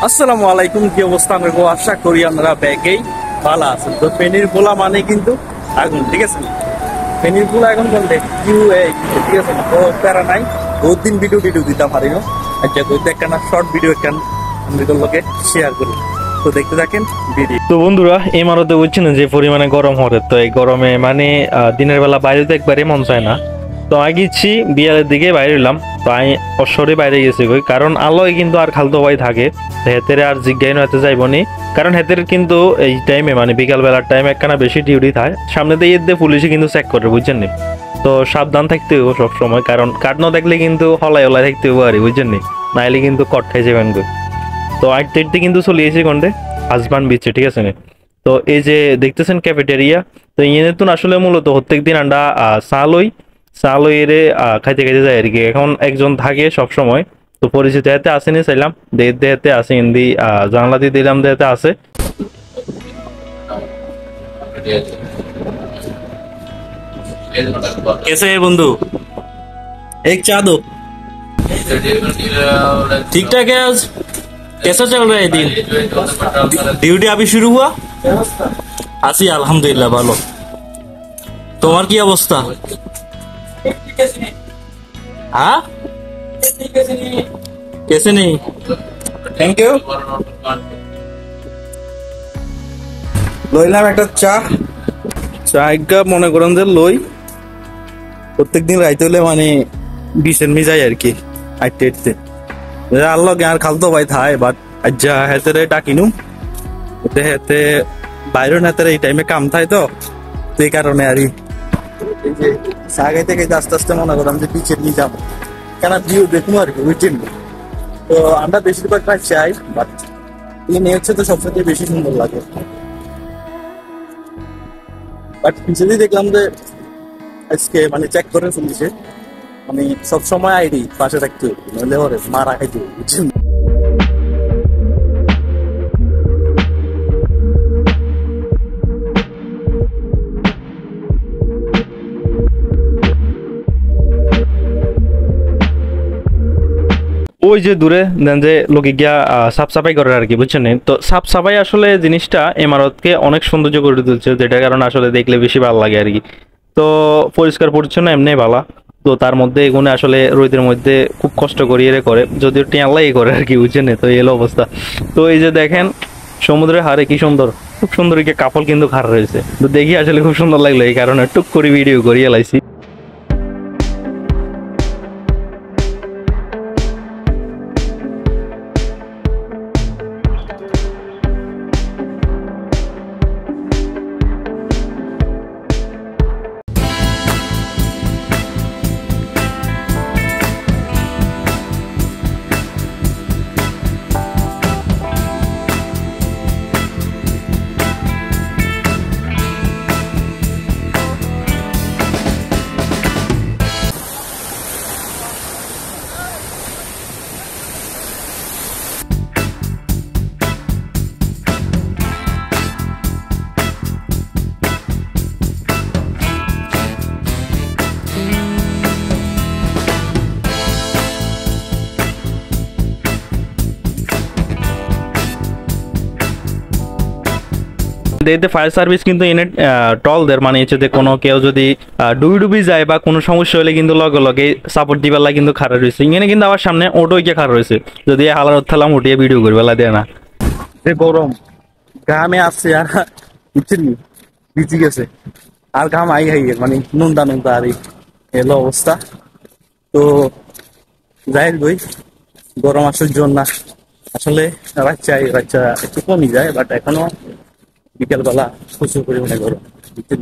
আসসালামু আলাইকুম, কি অবস্থা? আমি আশা করি আমরা ব্যাগেই ভালো আছেন। তো ফেনীর পোলা মানে কিন্তু আগুন, ঠিক আছে? ফেনীর পোলা এখন বলতে ঠিক আছে, তো প্যারা নাই। বহুত দিন ভিডিও দিতে পারি না। আচ্ছা, কইতে একটা শর্ট ভিডিও একখান আমাদের লোকে শেয়ার করি, তো দেখতে থাকেন ভিডিও। তো বন্ধুরা, এই মারতে বুঝছেন যে পরিমাণে গরম হরে, তো এই গরমে মানে দিনের বেলা বাইরে তো একবারই মন চায় না। তো আগে গেছি বিয়ালের দিকে বাইরে এলাম, তো আমি অশ্বরে বাইরে গেছি কই, কারণ আলোয় কিন্তু আর খালতো ভাই থাকে, হেতের আর জিজ্ঞাসা হতে যাইবনি। কারণ হেতের কিন্তু এই টাইমে মানে বিকাল বেলার টাইমে একখানা বেশি ডিউটি থাকে, সামনে দিয়ে দিয়ে পুলিশে কিন্তু চেক করে, বুঝছেন নি? তো সাবধান থাকতে হবে সব সময়, কারণ কাঠ না দেখলে কিন্তু হলাই হলাই থাকতে হবে আর, বুঝছেন নি? নাইলে কিন্তু কট খাই যাবেন গো। তো আইতে কিন্তু চলে এসেছি কন্ডে হাজবান্ড বিচে, ঠিক আছে? তো এই যে দেখতেছেন ক্যাফেটেরিয়া, তো ইয়ে তো আসলে মূলত প্রত্যেক দিন আমরা চালই এরে খাইতে খাইতে যাই আর কি। এখন একজন থাকে সব সময়, তো পরিচিত হাতে আসেনি, চাইলাম দেহাতে আসে হিন্দি জানলা দিয়ে দিলাম, দেহাতে আছে। कैसे है बंधु? एक चाय दो। ठीक ठाक है आज? कैसा चल रहा है दिन? ডিউটি আবি শুরু হুয়া? আছি আলহামদুলিল্লাহ ভালো। তোমার কি অবস্থা? हाँ कैसे नहीं? Thank you. লইলাম একটা চা। চা মনে করেন যে লই প্রত্যেকদিন রাইতে হলে মানে বিশের মিজাই আর কি, আইতে আইতে আল্লাহ আর খালতো ভাই থাই, বাট আজ্জা হেতে ডাকিনু হেতে বাইরের নেতার এই টাইমে কাম থাই, তো এই কারণে আর এই যে চা খাইতে খাইতে আস্তে আস্তে মনে করলাম যে বিচের নিয়ে যাবো, কেন ভিউ দেখবো আর কি, বুঝছেন? তো আমরা বেশিরভাগ কাজ চাই, বাট এই নিয়ে হচ্ছে তো সবচেয়ে বেশি সুন্দর লাগে। বাট পিছনে দেখলাম যে আজকে মানে চেক করে চলছে, মানে সবসময় আইডি পাশে রাখতে নইলে ওরে মারা খাইতে, বুঝছেন? ওই যে দূরে দেন যে লোকে গিয়া সাফ সাফাই করে আর কি, বুঝছেন? তো সাফ সাফাই আসলে জিনিসটা ইমারতকে অনেক সৌন্দর্য করে তুলছে, যেটা কারণে আসলে দেখলে বেশি ভালো লাগে আর কি। তো পরিষ্কার পরিচ্ছন্ন এমনি ভালো, তো তার মধ্যে এগুলো আসলে রোদের মধ্যে খুব কষ্ট করিয়ে করে, যদিও টিয়ালাই করে আর কি, বুঝছেন? তো এলো অবস্থা। তো এই যে দেখেন সমুদ্রের হারে কি সুন্দর, খুব সুন্দর কাপল কিন্তু খাড়া রয়েছে, তো দেখি আসলে খুব সুন্দর লাগলো, এই কারণে টুক করে ভিডিও করিয়ে লাইছি। এতে ফায়ার সার্ভিস কিন্তু এনে টলদের মানে হচ্ছে যে কোনো কেউ যদি ডুবি যায় বা কোনো সমস্যা হলে কিন্তু লগে লগে সাপোর্ট দিবেলা কিন্তু খারাপ রয়েছে, এখানে কিন্তু আমার সামনে অটো গিয়ে খারাপ রয়েছে, যদি হালার থালাম উঠিয়ে ভিডিও করি বেলা দেয় না। যে গরম ঘামে আসছে আর বুঝছেন ভিজি গেছে, আর ঘাম আই হাই মানে নুনদা নুনদা আর এলো অবস্থা। তো যাই বই গরম আসার জন্য আসলে রাচ্চা একটু কমই যায়, বাট এখনো বিকেলবেলা প্রচুর পরিমাণে গরম, বুঝছেন?